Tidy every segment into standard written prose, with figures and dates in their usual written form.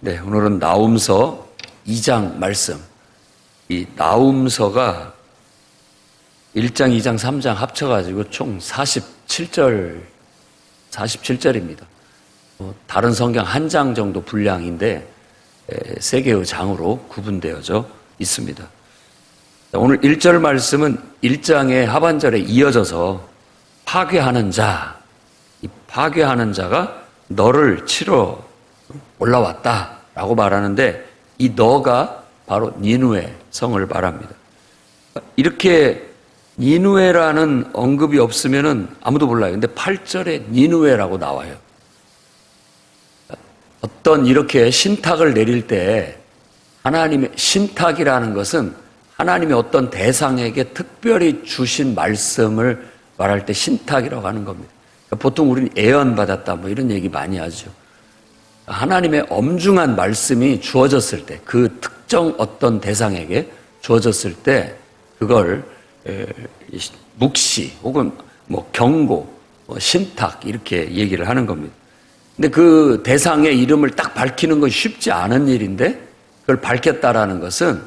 네, 오늘은 나훔서 2장 말씀. 이 나훔서가 1장, 2장, 3장 합쳐가지고 총 47절입니다. 다른 성경 한 장 정도 분량인데 3개의 장으로 구분되어져 있습니다. 오늘 1절 말씀은 1장의 하반절에 이어져서 파괴하는 자, 이 파괴하는 자가 너를 치러 올라왔다라고 말하는데 이 너가 바로 니느웨 성을 말합니다. 이렇게 니느웨라는 언급이 없으면은 아무도 몰라요. 근데 8절에 니느웨라고 나와요. 어떤 이렇게 신탁을 내릴 때 하나님의 신탁이라는 것은 하나님의 어떤 대상에게 특별히 주신 말씀을 말할 때 신탁이라고 하는 겁니다. 보통 우리는 예언받았다 뭐 이런 얘기 많이 하죠. 하나님의 엄중한 말씀이 주어졌을 때, 그 특정 어떤 대상에게 주어졌을 때 그걸 묵시 혹은 뭐 경고, 신탁 이렇게 얘기를 하는 겁니다. 근데 그 대상의 이름을 딱 밝히는 건 쉽지 않은 일인데 그걸 밝혔다라는 것은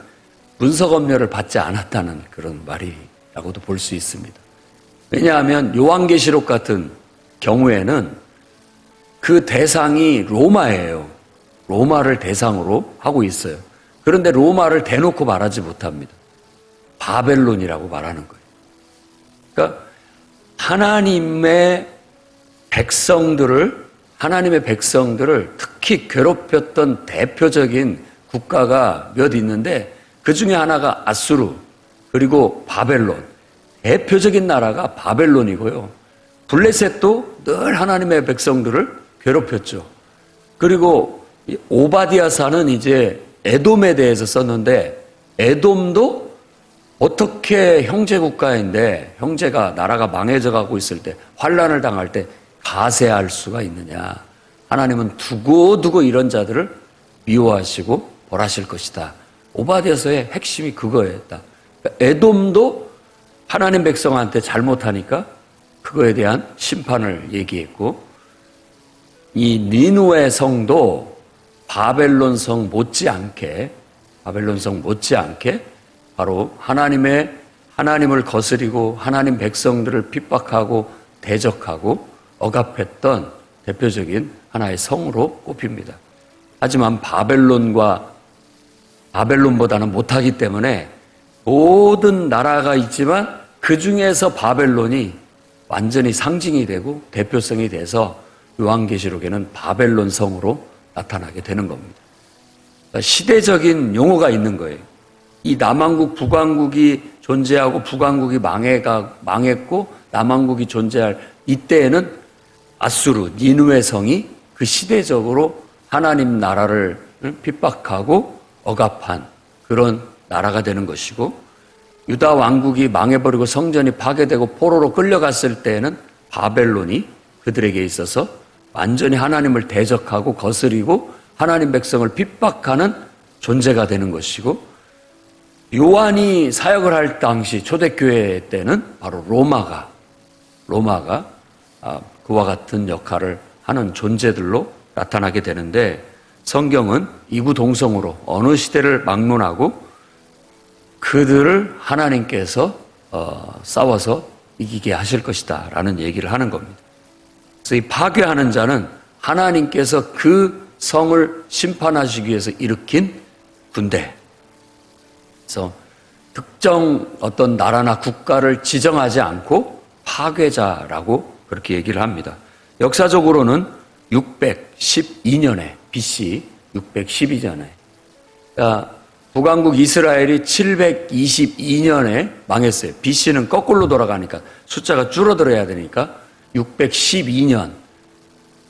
문서검열을 받지 않았다는 그런 말이라고도 볼 수 있습니다. 왜냐하면 요한계시록 같은 경우에는 그 대상이 로마예요. 로마를 대상으로 하고 있어요. 그런데 로마를 대놓고 말하지 못합니다. 바벨론이라고 말하는 거예요. 그러니까 하나님의 백성들을 특히 괴롭혔던 대표적인 국가가 몇 있는데 그 중에 하나가 아수르 그리고 바벨론. 대표적인 나라가 바벨론이고요. 블레셋도 늘 하나님의 백성들을 괴롭혔죠. 그리고 오바디아서는 이제 에돔에 대해서 썼는데 에돔도 어떻게 형제 국가인데 형제가 나라가 망해져 가고 있을 때 환난을 당할 때 가세할 수가 있느냐. 하나님은 두고두고 이런 자들을 미워하시고 벌하실 것이다. 오바디아서의 핵심이 그거였다. 에돔도 하나님 백성한테 잘못하니까 그거에 대한 심판을 얘기했고 이 니느웨 성도 바벨론 성 못지않게 바로 하나님을 거스리고 하나님 백성들을 핍박하고 대적하고 억압했던 대표적인 하나의 성으로 꼽힙니다. 하지만 바벨론보다는 못하기 때문에 모든 나라가 있지만 그 중에서 바벨론이 완전히 상징이 되고 대표성이 돼서 요한계시록에는 바벨론 성으로 나타나게 되는 겁니다. 시대적인 용어가 있는 거예요. 이 남왕국, 북왕국이 존재하고 북왕국이 망했고 남왕국이 존재할 이때에는 아수르, 니느웨 성이 그 시대적으로 하나님 나라를 핍박하고 억압한 그런 나라가 되는 것이고 유다 왕국이 망해버리고 성전이 파괴되고 포로로 끌려갔을 때에는 바벨론이 그들에게 있어서 완전히 하나님을 대적하고 거스리고 하나님 백성을 핍박하는 존재가 되는 것이고 요한이 사역을 할 당시 초대교회 때는 바로 로마가 그와 같은 역할을 하는 존재들로 나타나게 되는데 성경은 이구동성으로 어느 시대를 막론하고 그들을 하나님께서 싸워서 이기게 하실 것이다 라는 얘기를 하는 겁니다. 그래서 이 파괴하는 자는 하나님께서 그 성을 심판하시기 위해서 일으킨 군대. 그래서 특정 어떤 나라나 국가를 지정하지 않고 파괴자라고 그렇게 얘기를 합니다. 역사적으로는 612년에 BC 612년에 북왕국 이스라엘이 722년에 망했어요. BC는 거꾸로 돌아가니까 숫자가 줄어들어야 되니까 612년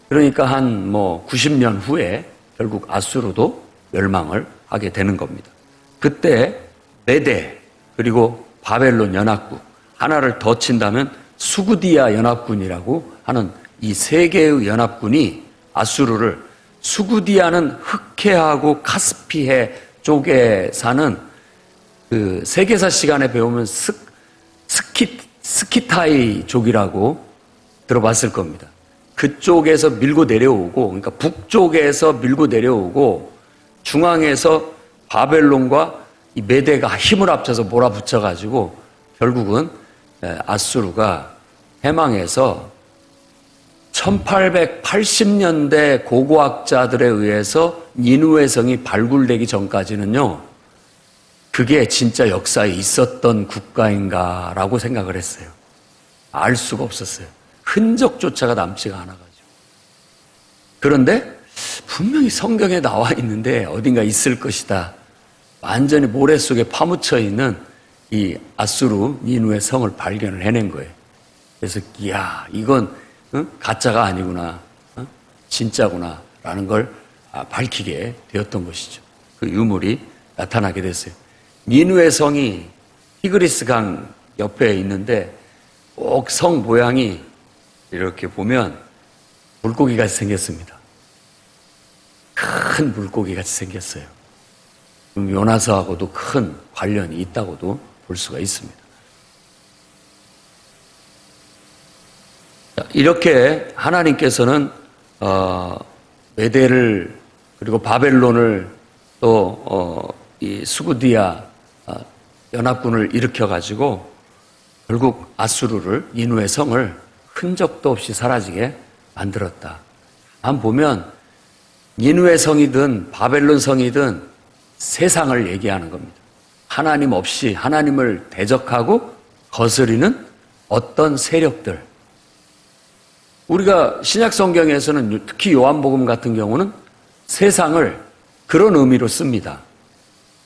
그러니까 한 90년 후에 결국 아수르도 멸망을 하게 되는 겁니다. 그때 메대 그리고 바벨론 연합국 하나를 더 친다면 수구디아 연합군이라고 하는 이 세 개의 연합군이 아수르를 수구디아는 흑해하고 카스피해 쪽에 사는 그 세계사 시간에 배우면 스키타이족이라고 들어봤을 겁니다. 그쪽에서 밀고 내려오고, 그러니까 북쪽에서 밀고 내려오고 중앙에서 바벨론과 이 메대가 힘을 합쳐서 몰아붙여가지고 결국은 아수르가 해망해서 1880년대 고고학자들에 의해서 니누의 성이 발굴되기 전까지는요, 그게 진짜 역사에 있었던 국가인가라고 생각을 했어요. 알 수가 없었어요. 흔적조차가 남지가 않아가지고. 그런데 분명히 성경에 나와 있는데 어딘가 있을 것이다. 완전히 모래 속에 파묻혀 있는 이 아수르 니누의 성을 발견을 해낸 거예요. 그래서 이야, 이건 가짜가 아니구나, 진짜구나 라는 걸 밝히게 되었던 것이죠. 그 유물이 나타나게 됐어요. 니누의 성이 티그리스 강 옆에 있는데 꼭 성 모양이 이렇게 보면 물고기같이 생겼습니다. 큰 물고기같이 생겼어요. 요나서하고도 큰 관련이 있다고도 볼 수가 있습니다. 이렇게 하나님께서는 메대를 그리고 바벨론을 또 이 수구디아 연합군을 일으켜가지고 결국 아수르를 니누의 성을 흔적도 없이 사라지게 만들었다. 한번 보면 니누의 성이든 바벨론 성이든 세상을 얘기하는 겁니다. 하나님 없이 하나님을 대적하고 거스리는 어떤 세력들. 우리가 신약 성경에서는 특히 요한복음 같은 경우는 세상을 그런 의미로 씁니다.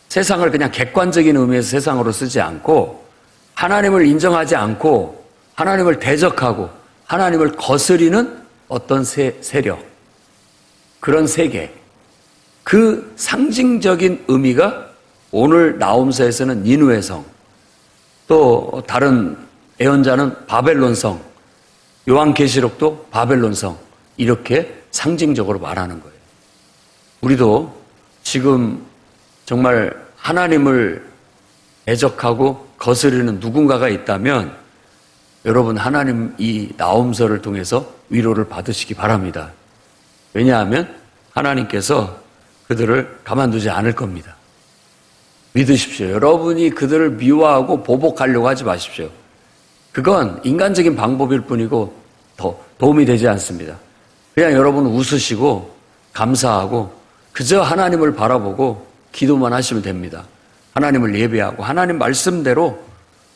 세상을 그냥 객관적인 의미에서 세상으로 쓰지 않고 하나님을 인정하지 않고 하나님을 대적하고 하나님을 거스리는 어떤 세력, 그런 세계, 그 상징적인 의미가 오늘 나홈서에서는 니누의 성, 또 다른 예언자는 바벨론 성, 요한계시록도 바벨론 성, 이렇게 상징적으로 말하는 거예요. 우리도 지금 정말 하나님을 대적하고 거스르는 누군가가 있다면 여러분, 하나님 이 나홈서를 통해서 위로를 받으시기 바랍니다. 왜냐하면 하나님께서 그들을 가만두지 않을 겁니다. 믿으십시오. 여러분이 그들을 미워하고 보복하려고 하지 마십시오. 그건 인간적인 방법일 뿐이고 더 도움이 되지 않습니다. 그냥 여러분 웃으시고 감사하고 그저 하나님을 바라보고 기도만 하시면 됩니다. 하나님을 예배하고 하나님 말씀대로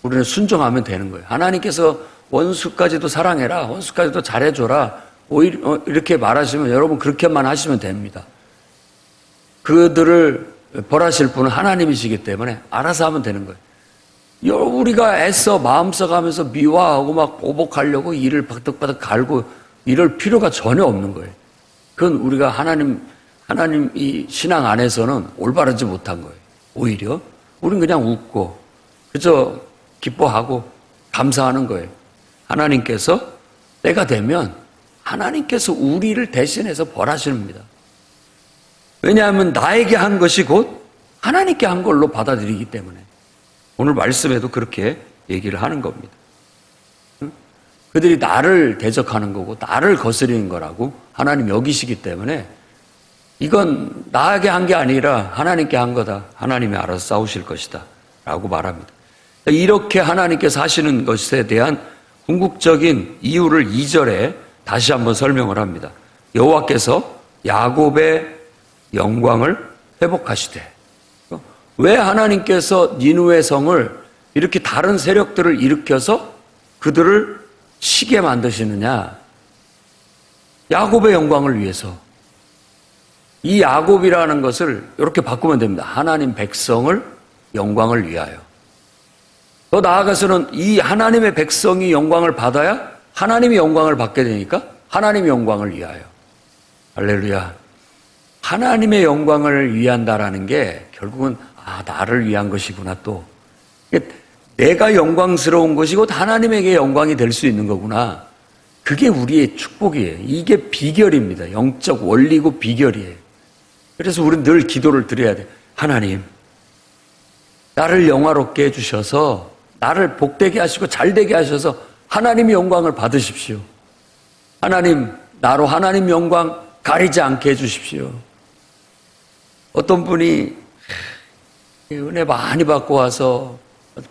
우리는 순종하면 되는 거예요. 하나님께서 원수까지도 사랑해라, 원수까지도 잘해줘라, 오히려 이렇게 말하시면 여러분 그렇게만 하시면 됩니다. 그들을 벌하실 분은 하나님이시기 때문에 알아서 하면 되는 거예요. 우리가 애써 마음 써가면서 미워하고 막 보복하려고 이를 바득바득 갈고 이럴 필요가 전혀 없는 거예요. 그건 우리가 하나님 이 신앙 안에서는 올바르지 못한 거예요. 오히려 우리는 그냥 웃고 그저 기뻐하고 감사하는 거예요. 하나님께서 때가 되면 하나님께서 우리를 대신해서 벌하십니다. 왜냐하면 나에게 한 것이 곧 하나님께 한 걸로 받아들이기 때문에 오늘 말씀에도 그렇게 얘기를 하는 겁니다. 그들이 나를 대적하는 거고 나를 거스리는 거라고 하나님 여기시기 때문에 이건 나에게 한 게 아니라 하나님께 한 거다. 하나님이 알아서 싸우실 것이다 라고 말합니다. 이렇게 하나님께서 하시는 것에 대한 궁극적인 이유를 2절에 다시 한번 설명을 합니다. 여호와께서 야곱의 영광을 회복하시되. 왜 하나님께서 니누의 성을 이렇게 다른 세력들을 일으켜서 그들을 치게 만드시느냐? 야곱의 영광을 위해서. 이 야곱이라는 것을 이렇게 바꾸면 됩니다. 하나님 백성을 영광을 위하여. 더 나아가서는 이 하나님의 백성이 영광을 받아야 하나님이 영광을 받게 되니까 하나님의 영광을 위하여. 할렐루야. 하나님의 영광을 위한다라는 게 결국은 나를 위한 것이구나 또. 내가 영광스러운 것이 곧 하나님에게 영광이 될 수 있는 거구나. 그게 우리의 축복이에요. 이게 비결입니다. 영적 원리고 비결이에요. 그래서 우리는 늘 기도를 드려야 돼요. 하나님, 나를 영화롭게 해주셔서 나를 복되게 하시고 잘되게 하셔서 하나님의 영광을 받으십시오. 하나님, 나로 하나님 영광 가리지 않게 해주십시오. 어떤 분이 은혜 많이 받고 와서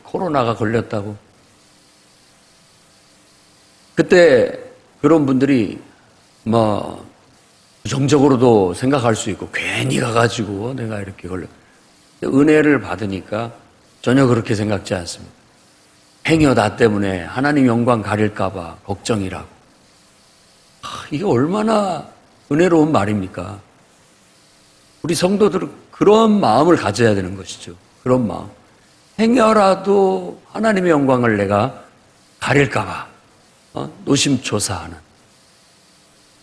코로나가 걸렸다고. 그때 그런 분들이 뭐 부정적으로도 생각할 수 있고 괜히 가가지고 내가 이렇게 걸렸. 은혜를 받으니까 전혀 그렇게 생각지 않습니다. 행여 나 때문에 하나님 영광 가릴까봐 걱정이라고. 이게 얼마나 은혜로운 말입니까? 우리 성도들은 그런 마음을 가져야 되는 것이죠. 그런 마음. 행여라도 하나님의 영광을 내가 가릴까봐 노심초사하는.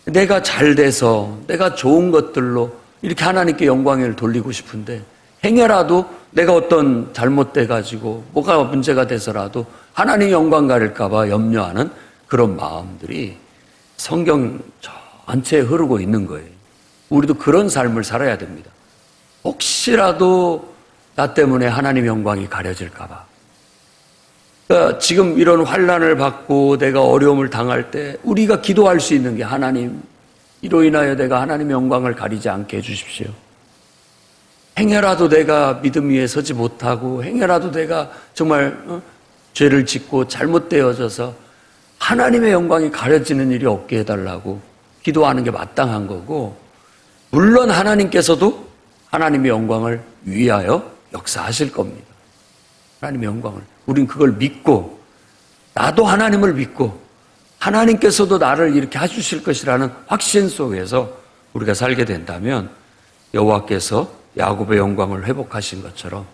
내가 잘 돼서 내가 좋은 것들로 이렇게 하나님께 영광을 돌리고 싶은데 행여라도 내가 어떤 잘못돼가지고 뭐가 문제가 돼서라도 하나님 영광 가릴까봐 염려하는 그런 마음들이 성경 전체에 흐르고 있는 거예요. 우리도 그런 삶을 살아야 됩니다. 혹시라도 나 때문에 하나님 영광이 가려질까봐. 그러니까 지금 이런 환난을 받고 내가 어려움을 당할 때 우리가 기도할 수 있는 게 하나님, 이로 인하여 내가 하나님의 영광을 가리지 않게 해주십시오. 행여라도 내가 믿음 위에 서지 못하고 행여라도 내가 정말 죄를 짓고 잘못되어져서 하나님의 영광이 가려지는 일이 없게 해달라고 기도하는 게 마땅한 거고, 물론 하나님께서도 하나님의 영광을 위하여 역사하실 겁니다. 하나님의 영광을. 우린 그걸 믿고, 나도 하나님을 믿고 하나님께서도 나를 이렇게 해주실 것이라는 확신 속에서 우리가 살게 된다면 여호와께서 야곱의 영광을 회복하신 것처럼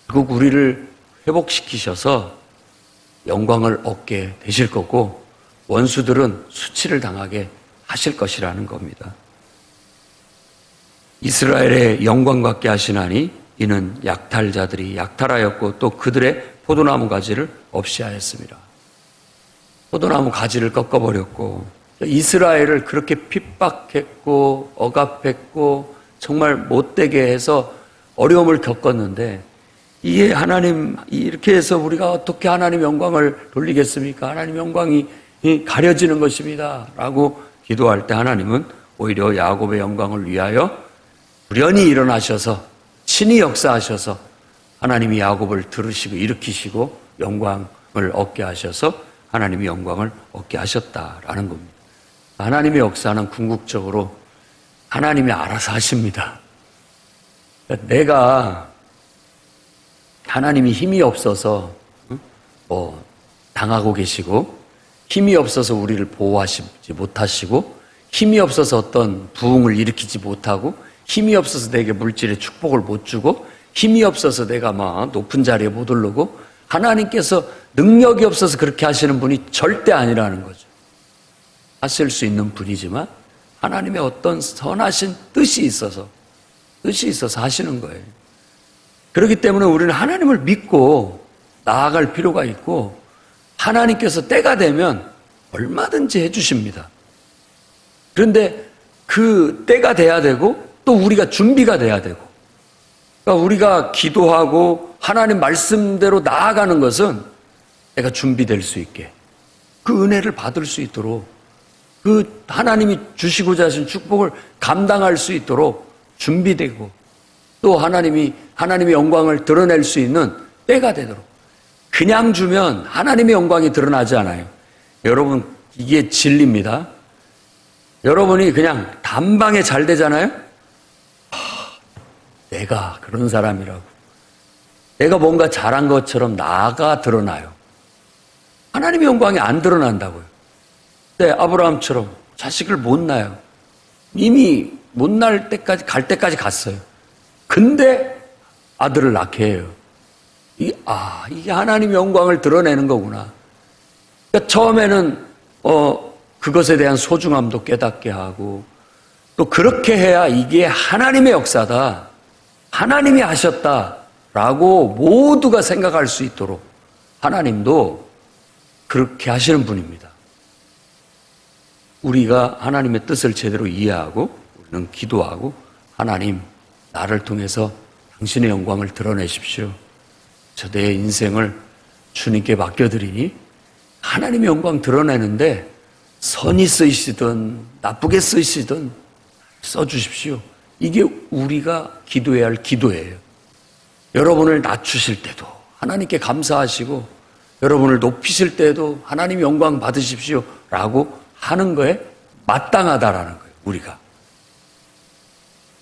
결국 우리를 회복시키셔서 영광을 얻게 되실 거고, 원수들은 수치를 당하게 하실 것이라는 겁니다. 이스라엘의 영광 받게 하시나니 이는 약탈자들이 약탈하였고 또 그들의 포도나무 가지를 없이 하였습니다. 포도나무 가지를 꺾어버렸고 이스라엘을 그렇게 핍박했고 억압했고 정말 못되게 해서 어려움을 겪었는데, 이게 하나님 이렇게 해서 우리가 어떻게 하나님 영광을 돌리겠습니까? 하나님 영광이 가려지는 것입니다 라고 기도할 때 하나님은 오히려 야곱의 영광을 위하여 불연히 일어나셔서 친히 역사하셔서 하나님이 야곱을 들으시고 일으키시고 영광을 얻게 하셔서 하나님이 영광을 얻게 하셨다라는 겁니다. 하나님의 역사는 궁극적으로 하나님이 알아서 하십니다. 내가 하나님이 힘이 없어서 당하고 계시고 힘이 없어서 우리를 보호하시지 못하시고 힘이 없어서 어떤 부흥을 일으키지 못하고 힘이 없어서 내게 물질의 축복을 못 주고 힘이 없어서 내가 막 높은 자리에 못 오르고 하나님께서 능력이 없어서 그렇게 하시는 분이 절대 아니라는 거죠. 하실 수 있는 분이지만 하나님의 어떤 선하신 뜻이 있어서 하시는 거예요. 그렇기 때문에 우리는 하나님을 믿고 나아갈 필요가 있고 하나님께서 때가 되면 얼마든지 해주십니다. 그런데 그 때가 돼야 되고 또 우리가 준비가 돼야 되고, 그러니까 우리가 기도하고 하나님 말씀대로 나아가는 것은 내가 준비될 수 있게, 그 은혜를 받을 수 있도록, 그 하나님이 주시고자 하신 축복을 감당할 수 있도록 준비되고 또 하나님의 영광을 드러낼 수 있는 때가 되도록. 그냥 주면 하나님의 영광이 드러나지 않아요. 여러분, 이게 진리입니다. 여러분이 그냥 단방에 잘 되잖아요. 내가 그런 사람이라고, 내가 뭔가 잘한 것처럼 나가 드러나요. 하나님의 영광이 안 드러난다고요. 네, 아브라함처럼 자식을 못 낳아요. 이미 못 낳을 때까지, 갈 때까지 갔어요. 근데 아들을 낳게 해요. 이게 하나님의 영광을 드러내는 거구나. 그러니까 처음에는 그것에 대한 소중함도 깨닫게 하고, 또 그렇게 해야 이게 하나님의 역사다, 하나님이 하셨다라고 모두가 생각할 수 있도록 하나님도 그렇게 하시는 분입니다. 우리가 하나님의 뜻을 제대로 이해하고 우리는 기도하고, 하나님, 나를 통해서 당신의 영광을 드러내십시오. 저 내 인생을 주님께 맡겨드리니 하나님의 영광 드러내는데 선이 쓰이시든 나쁘게 쓰이시든 써주십시오. 이게 우리가 기도해야 할 기도예요. 여러분을 낮추실 때도 하나님께 감사하시고 여러분을 높이실 때도 하나님 영광 받으십시오 라고 하는 거에 마땅하다라는 거예요.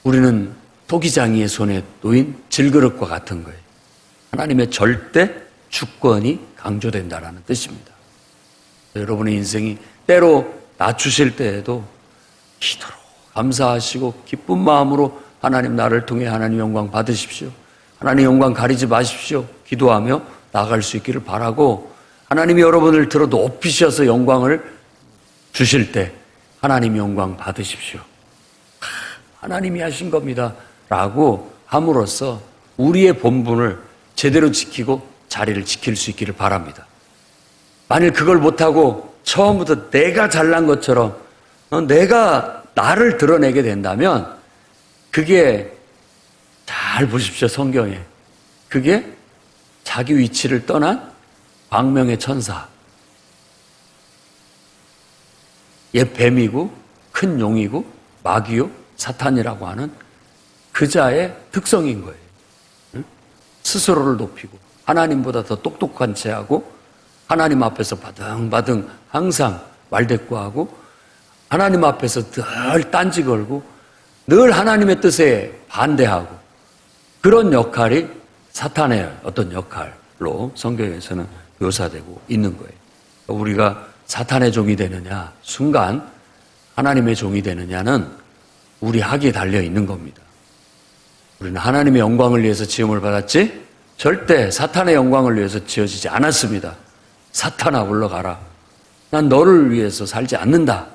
우리는 토기장이의 손에 놓인 질그릇과 같은 거예요. 하나님의 절대 주권이 강조된다라는 뜻입니다. 여러분의 인생이 때로 낮추실 때에도 기도로 감사하시고 기쁜 마음으로 하나님 나를 통해 하나님 영광 받으십시오. 하나님 영광 가리지 마십시오. 기도하며 나아갈 수 있기를 바라고 하나님이 여러분을 들어 높이셔서 영광을 주실 때 하나님 영광 받으십시오. 하나님이 하신 겁니다. 라고 함으로써 우리의 본분을 제대로 지키고 자리를 지킬 수 있기를 바랍니다. 만일 그걸 못하고 처음부터 내가 잘난 것처럼 내가 나를 드러내게 된다면 그게 잘 보십시오. 성경에. 그게 자기 위치를 떠난 광명의 천사. 옛 뱀이고 큰 용이고 마귀요 사탄이라고 하는 그 자의 특성인 거예요. 스스로를 높이고 하나님보다 더 똑똑한 체하고 하나님 앞에서 바등바등 항상 말대꾸하고 하나님 앞에서 늘 딴지 걸고 늘 하나님의 뜻에 반대하고 그런 역할이 사탄의 어떤 역할로 성경에서는 묘사되고 있는 거예요. 우리가 사탄의 종이 되느냐 순간 하나님의 종이 되느냐는 우리 학위에 달려 있는 겁니다. 우리는 하나님의 영광을 위해서 지음을 받았지 절대 사탄의 영광을 위해서 지어지지 않았습니다. 사탄아 물러가라. 난 너를 위해서 살지 않는다.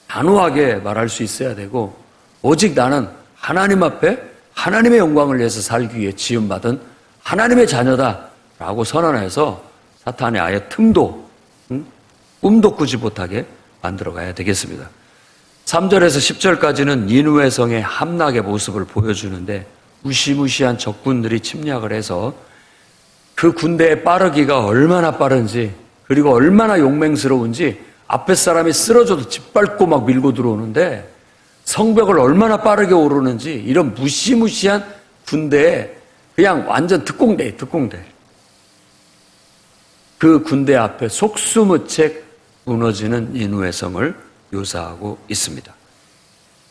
단호하게 말할 수 있어야 되고 오직 나는 하나님 앞에 하나님의 영광을 위해서 살기 위해 지음받은 하나님의 자녀다라고 선언해서 사탄의 아예 틈도 꿈도 꾸지 못하게 만들어가야 되겠습니다. 3절에서 10절까지는 니느웨 성의 함락의 모습을 보여주는데 무시무시한 적군들이 침략을 해서 그 군대의 빠르기가 얼마나 빠른지 그리고 얼마나 용맹스러운지 앞에 사람이 쓰러져도 짓밟고 막 밀고 들어오는데 성벽을 얼마나 빠르게 오르는지 이런 무시무시한 군대에 그냥 완전 특공대. 그 군대 앞에 속수무책 무너지는 니느웨 성을 묘사하고 있습니다.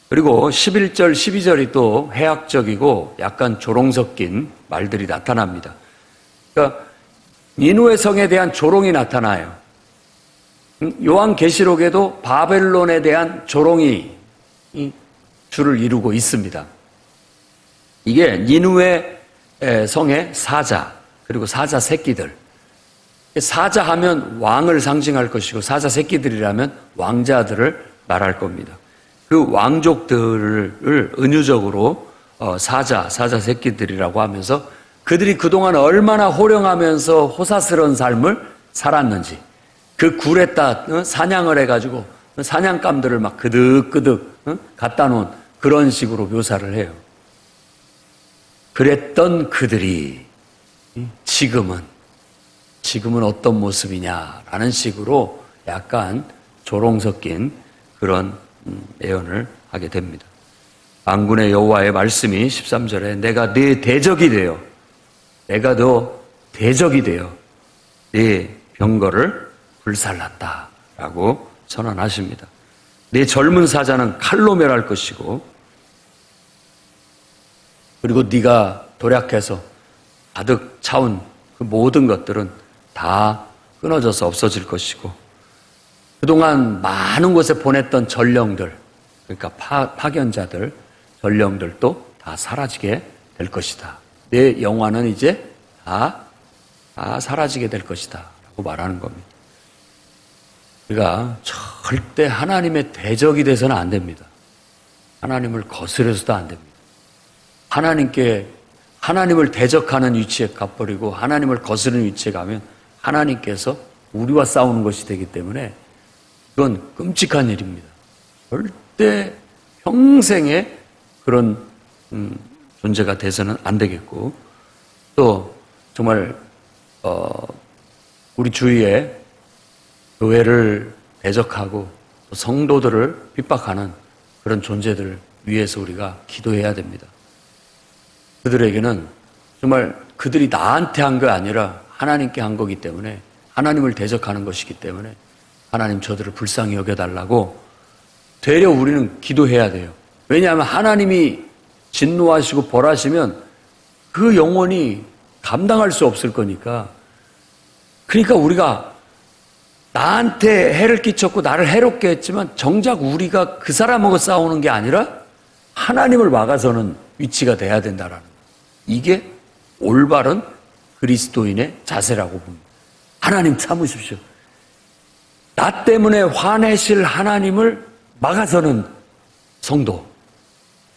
그리고 11절, 12절이 또 해학적이고 약간 조롱 섞인 말들이 나타납니다. 그러니까 니느웨 성에 대한 조롱이 나타나요. 요한계시록에도 바벨론에 대한 조롱이 줄을 이루고 있습니다. 이게 니느웨 성의 사자 그리고 사자 새끼들. 사자하면 왕을 상징할 것이고 사자 새끼들이라면 왕자들을 말할 겁니다. 그 왕족들을 은유적으로 사자 새끼들이라고 하면서 그들이 그동안 얼마나 호령하면서 호사스러운 삶을 살았는지 그 굴에다 사냥을 해가지고 사냥감들을 막 그득그득 갖다 놓은 그런 식으로 묘사를 해요. 그랬던 그들이 지금은 어떤 모습이냐라는 식으로 약간 조롱 섞인 그런 예언을 하게 됩니다. 만군의 여호와의 말씀이 13절에 내가 네 대적이 되어 내가 너 대적이 되어 네 병거를 불살랐다라고 선언하십니다. 네 젊은 사자는 칼로 멸할 것이고 그리고 네가 도략해서 가득 차온 그 모든 것들은 다 끊어져서 없어질 것이고 그동안 많은 곳에 보냈던 전령들 그러니까 파견자들 전령들도 다 사라지게 될 것이다. 내 영화는 이제 다 사라지게 될 것이다 라고 말하는 겁니다. 우리가 절대 하나님의 대적이 돼서는 안 됩니다. 하나님을 거스려서도 안 됩니다. 하나님을 대적하는 위치에 가버리고 하나님을 거스르는 위치에 가면 하나님께서 우리와 싸우는 것이 되기 때문에 그건 끔찍한 일입니다. 절대 평생에 그런 존재가 돼서는 안 되겠고 또 정말 우리 주위에 교회를 대적하고 성도들을 핍박하는 그런 존재들 위해서 우리가 기도해야 됩니다. 그들에게는 정말 그들이 나한테 한 거 아니라 하나님께 한 거기 때문에, 하나님을 대적하는 것이기 때문에 하나님 저들을 불쌍히 여겨달라고 되려 우리는 기도해야 돼요. 왜냐하면 하나님이 진노하시고 벌하시면 그 영혼이 감당할 수 없을 거니까. 그러니까 우리가 나한테 해를 끼쳤고 나를 해롭게 했지만 정작 우리가 그 사람하고 싸우는 게 아니라 하나님을 막아서는 위치가 돼야 된다라는 거예요. 이게 올바른 그리스도인의 자세라고 봅니다. 하나님 참으십시오. 나 때문에 화내실 하나님을 막아서는 성도,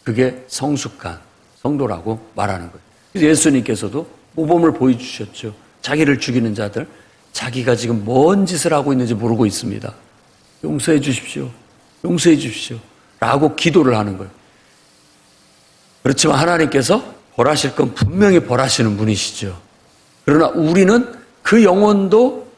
그게 성숙한 성도라고 말하는 거예요. 그래서 예수님께서도 모범을 보여주셨죠. 자기를 죽이는 자들, 자기가 지금 뭔 짓을 하고 있는지 모르고 있습니다. 용서해 주십시오. 용서해 주십시오. 라고 기도를 하는 거예요. 그렇지만 하나님께서 벌하실 건 분명히 벌하시는 분이시죠. 그러나 우리는 그 영혼도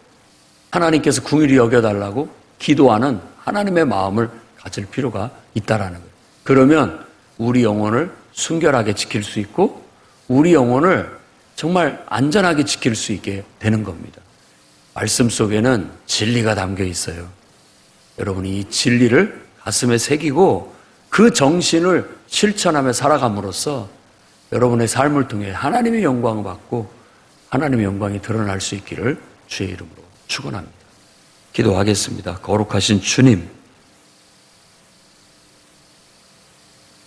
하나님께서 긍휼히 여겨달라고 기도하는 하나님의 마음을 가질 필요가 있다라는 거예요. 그러면 우리 영혼을 순결하게 지킬 수 있고 우리 영혼을 정말 안전하게 지킬 수 있게 되는 겁니다. 말씀 속에는 진리가 담겨 있어요. 여러분이 이 진리를 가슴에 새기고 그 정신을 실천하며 살아감으로써 여러분의 삶을 통해 하나님의 영광을 받고 하나님의 영광이 드러날 수 있기를 주의 이름으로 축원합니다. 기도하겠습니다. 거룩하신 주님,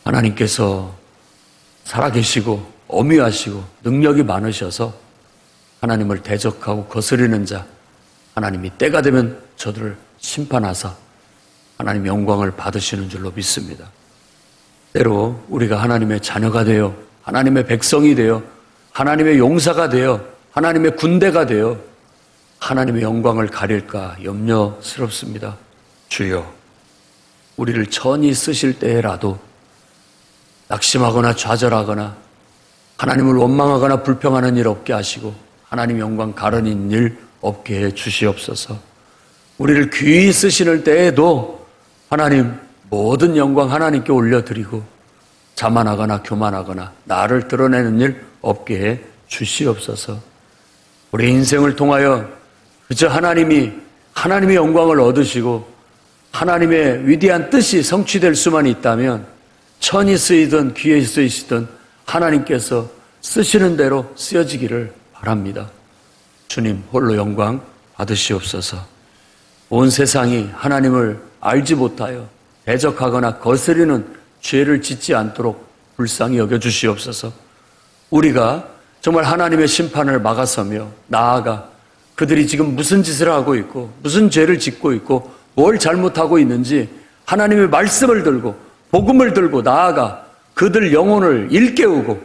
하나님께서 살아계시고 엄위하시고 능력이 많으셔서 하나님을 대적하고 거스르는 자, 하나님이 때가 되면 저들을 심판하사 하나님의 영광을 받으시는 줄로 믿습니다. 때로 우리가 하나님의 자녀가 되어 하나님의 백성이 되어 하나님의 용사가 되어 하나님의 군대가 되어 하나님의 영광을 가릴까 염려스럽습니다. 주여, 우리를 천히 쓰실 때라도 낙심하거나 좌절하거나 하나님을 원망하거나 불평하는 일 없게 하시고 하나님 영광 가르는 일 없게 해 주시옵소서. 우리를 귀히 쓰시는 때에도 하나님 모든 영광 하나님께 올려드리고 자만하거나 교만하거나 나를 드러내는 일 없게 해 주시옵소서. 우리 인생을 통하여 그저 하나님의 영광을 얻으시고 하나님의 위대한 뜻이 성취될 수만 있다면 천이 쓰이든 귀에 쓰이시든 하나님께서 쓰시는 대로 쓰여지기를 바랍니다. 주님 홀로 영광 받으시옵소서. 온 세상이 하나님을 알지 못하여 대적하거나 거스리는 죄를 짓지 않도록 불쌍히 여겨주시옵소서. 우리가 정말 하나님의 심판을 막아서며 나아가 그들이 지금 무슨 짓을 하고 있고 무슨 죄를 짓고 있고 뭘 잘못하고 있는지 하나님의 말씀을 들고 복음을 들고 나아가 그들 영혼을 일깨우고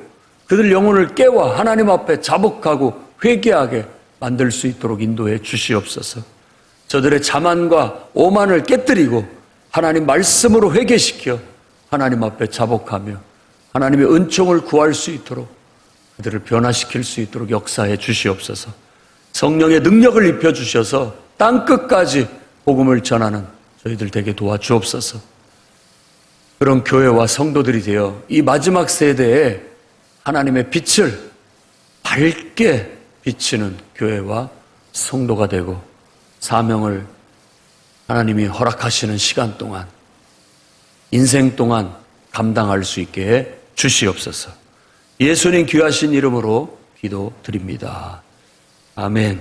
그들 영혼을 깨워 하나님 앞에 자복하고 회개하게 만들 수 있도록 인도해 주시옵소서. 저들의 자만과 오만을 깨뜨리고 하나님 말씀으로 회개시켜 하나님 앞에 자복하며 하나님의 은총을 구할 수 있도록 그들을 변화시킬 수 있도록 역사해 주시옵소서. 성령의 능력을 입혀주셔서 땅끝까지 복음을 전하는 저희들 되게 도와주옵소서. 그런 교회와 성도들이 되어 이 마지막 세대에 하나님의 빛을 밝게 비치는 교회와 성도가 되고 사명을 하나님이 허락하시는 시간 동안 인생 동안 감당할 수 있게 해 주시옵소서. 예수님 귀하신 이름으로 기도드립니다. 아멘.